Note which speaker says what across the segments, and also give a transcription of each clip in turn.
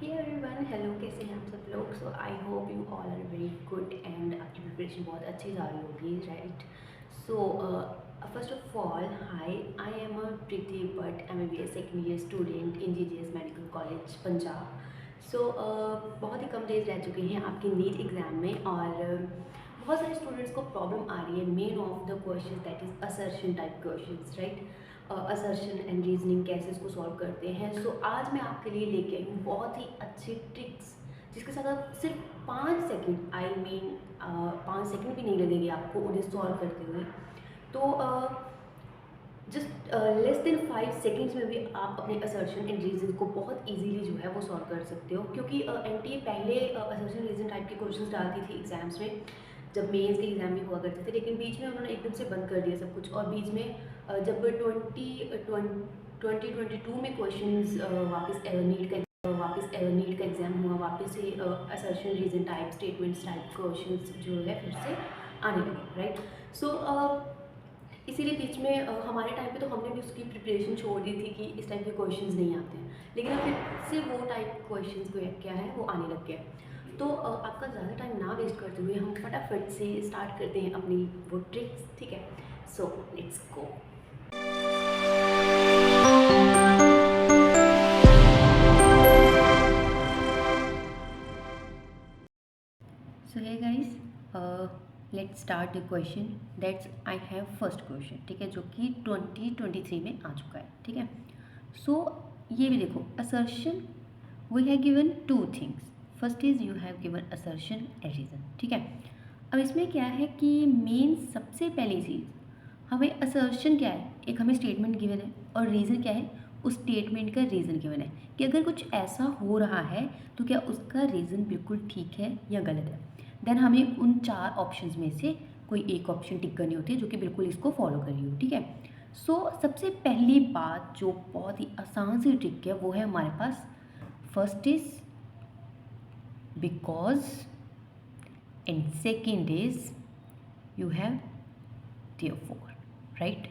Speaker 1: Hey everyone, hello, कैसे हैं आप सब लोग। So I hope you all are very good and आपकी प्रिपरेशन बहुत अच्छी जा रही होगी, right. So first of all, hi, I am a Preeti Bhatt, MBBS second year student in GGS medical college Punjab. So बहुत ही कम डेज रह चुके हैं आपके नीट एग्ज़ाम में और बहुत सारे स्टूडेंट्स को प्रॉब्लम आ रही है। Main of the question that is assertion type questions, right. Assertion and reasoning कैसे इसको सॉल्व करते हैं। सो आज मैं आपके लिए लेके आई हूँ बहुत ही अच्छी ट्रिक्स, जिसके साथ आप सिर्फ 5 सेकंड, आई मीन 5 सेकंड भी नहीं लगेंगे आपको उन्हें सॉल्व करते हुए। तो जस्ट लेस देन 5 सेकेंड्स में भी आप अपने असर्शन एंड रीजन को बहुत इजीली जो है वो सॉल्व कर सकते हो, क्योंकि NTA पहले असर्शन रीजन टाइप के क्वेश्चंस डालती थी एग्जाम्स में, जब मेंस के एग्जाम में हुआ करते थे। लेकिन बीच में उन्होंने एकदम से बंद कर दिया सब कुछ, और बीच में जब 2022 में क्वेश्चंस वापस नीट का एग्ज़ाम हुआ, वापस से assertion reason type statements type questions जो है फिर से आने लगे, राइट। सो इसीलिए बीच में हमारे टाइम पे तो हमने भी उसकी प्रिपरेशन छोड़ दी थी कि इस टाइप के क्वेश्चंस नहीं आते हैं, लेकिन अब फिर से वो टाइप क्वेश्चंस को क्या है वो आने लग गया। तो आपका ज़्यादा टाइम ना वेस्ट करते हुए हम फटाफट से स्टार्ट करते हैं अपनी वो ट्रिक्स, ठीक है। So let's go. So hey guys, let's start the question that's I have first question, ठीक है, जो कि 2023 में आ चुका है, ठीक है। सो ये भी देखो, assertion we have given two things. First is you have given assertion and reason, ठीक है। अब इसमें क्या है कि मेन सबसे पहली चीज़, हमें असर्शन क्या है, एक हमें स्टेटमेंट गिवन है, और रीज़न क्या है, उस स्टेटमेंट का रीज़न गिवन है कि अगर कुछ ऐसा हो रहा है तो क्या उसका रीज़न बिल्कुल ठीक है या गलत है। देन हमें उन 4 ऑप्शंस में से कोई एक ऑप्शन टिक करनी होती है जो कि बिल्कुल इसको फॉलो कर रही हो, ठीक है। सो सबसे पहली बात जो बहुत ही आसान सी ट्रिक है वो है हमारे पास, first is because and second is you have therefore, right.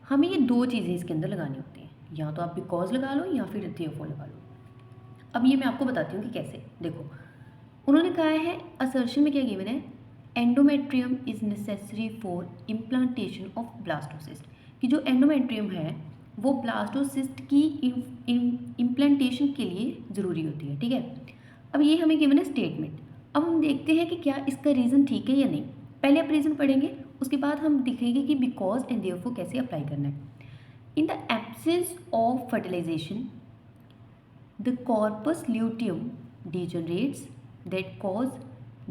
Speaker 1: हमें ये 2 चीज़ें इसके अंदर लगानी होती हैं, या तो आप बिकॉज लगा लो या फिर देयरफॉर लगा लो। अब ये मैं आपको बताती हूँ कि कैसे। देखो, उन्होंने कहा है असर्शन में क्या गिवन है, endometrium is necessary for implantation of blastocyst, कि जो एंडोमेट्रियम है वो ब्लास्टोसिस्ट की इम्प्लांटेशन के लिए ज़रूरी होती है, ठीक है। अब ये हमें गिवन है स्टेटमेंट। अब हम देखते हैं कि क्या इसका रीज़न ठीक है या नहीं। पहले आप रीज़न पढ़ेंगे, उसके बाद हम दिखेंगे कि बिकॉज एंड देयरफॉर कैसे अप्लाई करना है। In the absence of fertilization the corpus luteum degenerates that cause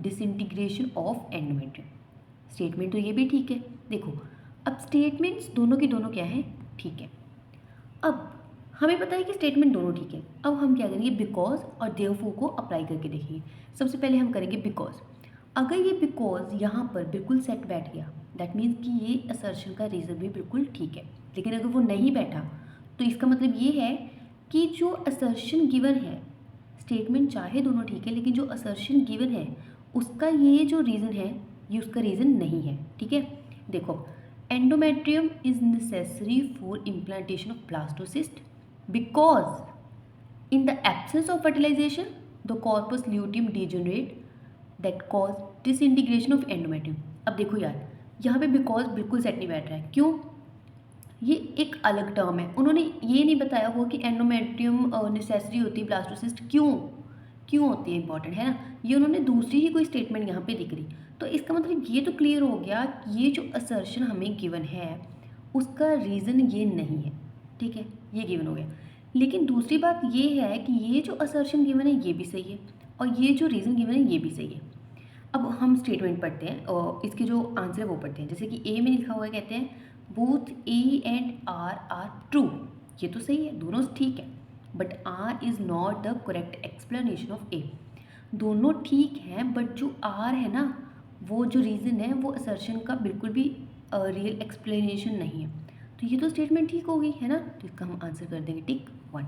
Speaker 1: disintegration of endometrium। Statement तो ये भी ठीक है। देखो, अब स्टेटमेंट्स दोनों की दोनों क्या है, ठीक है। अब हमें पता है कि स्टेटमेंट दोनों ठीक है। अब हम क्या करेंगे, बिकॉज और देयरफॉर को अप्लाई करके देखेंगे। सबसे पहले हम करेंगे बिकॉज। अगर ये बिकॉज यहाँ पर बिल्कुल सेट बैठ गया, दैट मीन्स कि ये असर्शन का रीज़न भी बिल्कुल ठीक है। लेकिन अगर वो नहीं बैठा तो इसका मतलब ये है कि जो असर्शन गिवन है, स्टेटमेंट चाहे दोनों ठीक है, लेकिन जो असर्शन गिवन है उसका ये जो रीज़न है ये उसका रीज़न नहीं है, ठीक है। देखो, endometrium is necessary for implantation of blastocyst because in the absence of fertilization the corpus luteum degenerate that cause disintegration of endometrium. अब देखो यार, यहाँ पे बिकॉज बिल्कुल सेट नहीं बैठ रहा है। क्यों? ये एक अलग टर्म है, उन्होंने ये नहीं बताया हुआ कि एंडोमेट्रियम नेसेसरी होती है ब्लास्टोसिस्ट क्यों क्यों होती है, इंपॉर्टेंट है ना। ये उन्होंने दूसरी ही कोई स्टेटमेंट यहाँ पे दिख रही, तो इसका मतलब ये तो क्लियर हो गया कि ये जो असर्शन हमें गिवन है उसका रीज़न ये नहीं है, ठीक है, ये गिवन हो गया। लेकिन दूसरी बात ये है कि ये जो असर्शन गिवन है ये भी सही है, और ये जो रीज़न गिवन है ये भी सही है। अब हम स्टेटमेंट पढ़ते हैं और इसके जो आंसर है वो पढ़ते हैं। जैसे कि ए में लिखा हुआ है, कहते हैं both A and R true. ये तो सही है, दोनों ठीक है, but R is not the correct explanation of A. दोनों ठीक हैं, बट जो आर है ना, वो जो रीज़न है वो असर्शन का बिल्कुल भी रियल एक्सप्लेनेशन नहीं है। तो ये तो स्टेटमेंट ठीक होगी, है ना। तो इसका हम आंसर कर देंगे टिक 1।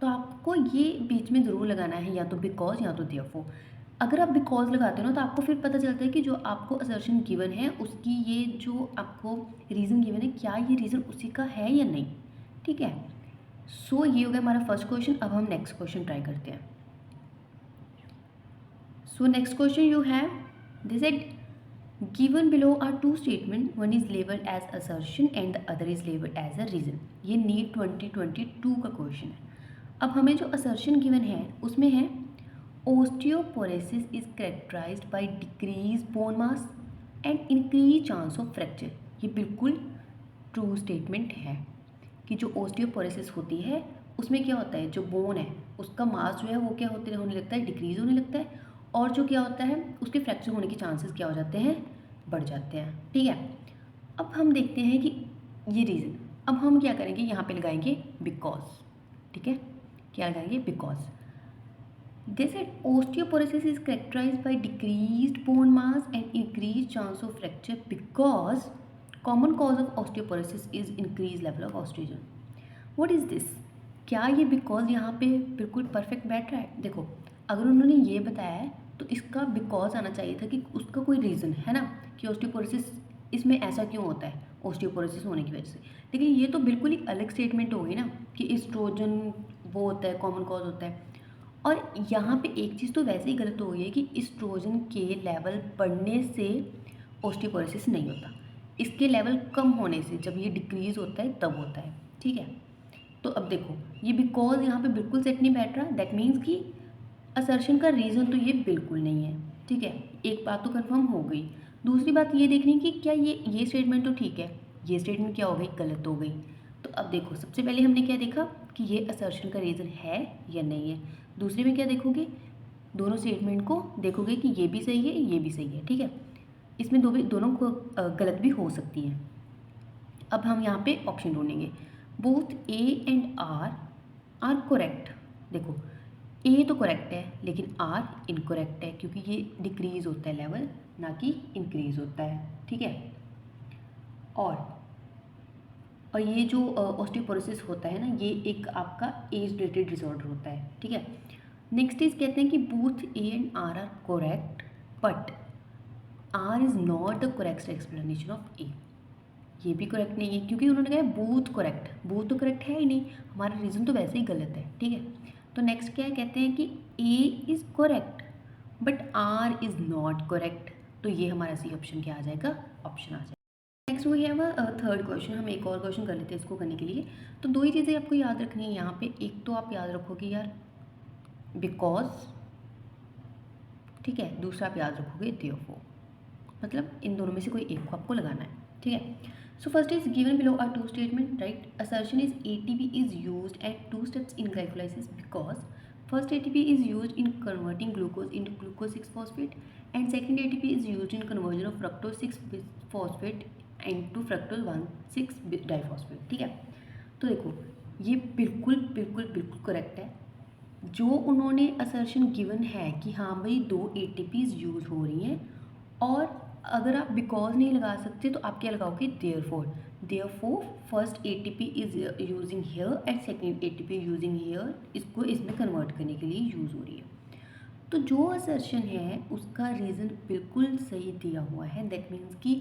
Speaker 1: तो आपको ये बीच में ज़रूर लगाना है, या तो बिकॉज या तो देयरफॉर। अगर आप बिकॉज लगाते हो ना तो आपको फिर पता चलता है कि जो आपको असर्शन गिवन है उसकी ये जो आपको रीज़न गिवन है, क्या ये रीज़न उसी का है या नहीं, ठीक है। सो ये हो गया हमारा फर्स्ट क्वेश्चन। अब हम नेक्स्ट क्वेश्चन ट्राई करते हैं। So next question you have, they said given below are two statement, one is labeled as assertion and the other is labeled as a reason. ये नीट 2022 का question है. अब हमें जो assertion given है उसमें है osteoporosis is characterized by decreased bone mass and increased chance of fracture. ये बिल्कुल ट्रू स्टेटमेंट है कि जो ओस्टियोपोरोसिस होती है उसमें क्या होता है, जो बोन है उसका मास जो है वो क्या होने लगता है, डिक्रीज होने लगता है, और जो क्या होता है उसके फ्रैक्चर होने के चांसेस क्या हो जाते हैं, बढ़ जाते हैं. ठीक है. अब हम देखते हैं कि ये रीज़न, अब हम क्या करेंगे, यहाँ पे लगाएंगे बिकॉज. ठीक है, क्या लगाएंगे, because. They said osteoporosis is characterized by decreased bone mass and increased chance of fracture because common cause of osteoporosis is increased level of estrogen. What is this? क्या ये बिकॉज यहाँ पे बिल्कुल परफेक्ट बैठ रहा है? देखो, अगर उन्होंने ये बताया है तो इसका बिकॉज आना चाहिए था कि उसका कोई रीज़न है ना कि ऑस्टियोपोरोसिस इसमें ऐसा क्यों होता है ऑस्टियोपोरोसिस होने की वजह से. लेकिन ये तो बिल्कुल ही अलग स्टेटमेंट हो गई ना कि एस्ट्रोजन वो होता है, कॉमन कॉज होता है. और यहाँ पे एक चीज़ तो वैसे ही गलत हो गई है कि एस्ट्रोजन के लेवल बढ़ने से ऑस्टियोपोरोसिस नहीं होता, इसके लेवल कम होने से जब ये डिक्रीज़ होता है तब होता है. ठीक है. तो अब देखो ये बिकॉज यहाँ पे बिल्कुल सेट नहीं बैठ रहा, दैट मीन्स कि असर्शन का रीज़न तो ये बिल्कुल नहीं है. ठीक है, एक बात तो कंफर्म हो गई. दूसरी बात ये देखनी कि क्या ये स्टेटमेंट तो ठीक है, ये स्टेटमेंट क्या हो गई, गलत हो गई. तो अब देखो, सबसे पहले हमने क्या देखा कि ये असर्शन का रीज़न है या नहीं है. दूसरे में क्या देखोगे, दोनों स्टेटमेंट को देखोगे कि ये भी सही है, ये भी सही है. ठीक है, इसमें दोनों को गलत भी हो सकती हैं. अब हम यहाँ पे ऑप्शन ढूंढेंगे. Both A and R correct. देखो ए तो करेक्ट है लेकिन आर इनकरेक्ट है क्योंकि ये डिक्रीज़ होता है लेवल, ना कि इंक्रीज़ होता है. ठीक है. और ये जो ऑस्टियोपोरोसिस होता है ना, ये एक आपका एज रिलेटेड डिसऑर्डर होता है. ठीक है. नेक्स्ट इज कहते हैं कि both A and R correct but R is not the correct explanation of A. ये भी करेक्ट नहीं है क्योंकि उन्होंने कहा बोथ करेक्ट. बोथ तो करेक्ट है ही नहीं, हमारा रीज़न तो वैसे ही गलत है. ठीक है. तो नेक्स्ट क्या है, कहते हैं कि A is correct but R is not correct. तो ये हमारा सी ऑप्शन क्या आ जाएगा, ऑप्शन आ जाएगा. Next we have a third question. हम एक और क्वेश्चन कर लेते हैं इसको करने के लिए. तो दो ही चीज़ें आपको याद रखनी है यहाँ पे. एक तो आप याद रखोगे यार बिकॉज, ठीक है, दूसरा आप याद रखोगे देयरफॉर. मतलब इन दोनों में से कोई एक को आपको लगाना है. ठीक है. So first is given below are two statement, right? Assertion is ATP is used at two steps in glycolysis because first ATP is used in converting glucose into glucose 6-phosphate and second ATP is used in conversion of fructose 6-phosphate into fructose 1,6-diphosphate. ठीक है. तो देखो ये बिल्कुल बिल्कुल बिल्कुल correct है. जो उन्होंने असर्शन गिवन है कि हाँ भाई दो ATPs यूज हो रही हैं, और अगर आप बिकॉज नहीं लगा सकते तो आप क्या लगाओगे, therefore first ATP is using here and second ATP using here. इसको इसमें कन्वर्ट करने के लिए यूज़ हो रही है. तो जो असर्शन है उसका रीज़न बिल्कुल सही दिया हुआ है. दैट मीन्स कि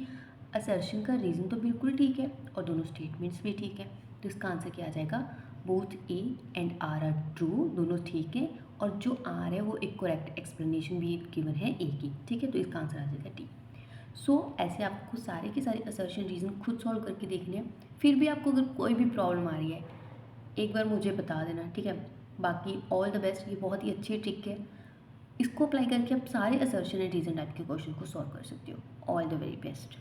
Speaker 1: असर्शन का रीज़न तो बिल्कुल ठीक है और दोनों स्टेटमेंट्स भी ठीक है. तो इसका आंसर क्या आ जाएगा, both A and R true. दोनों ठीक है और जो आर है वो एक करेक्ट एक्सप्लेनेशन भी गिवन है ए की. ठीक है. तो इसका आंसर आ जाएगा डी. सो ऐसे आपको सारे के सारे असर्शन रीज़न खुद सॉल्व करके देखने हैं. फिर भी आपको अगर कोई भी प्रॉब्लम आ रही है एक बार मुझे बता देना. ठीक है. बाकी ऑल द बेस्ट. ये बहुत ही अच्छी ट्रिक है, इसको अप्लाई करके आप सारे असर्शन एंड रीज़न टाइप के क्वेश्चन को सॉल्व कर सकते हो. All the very best.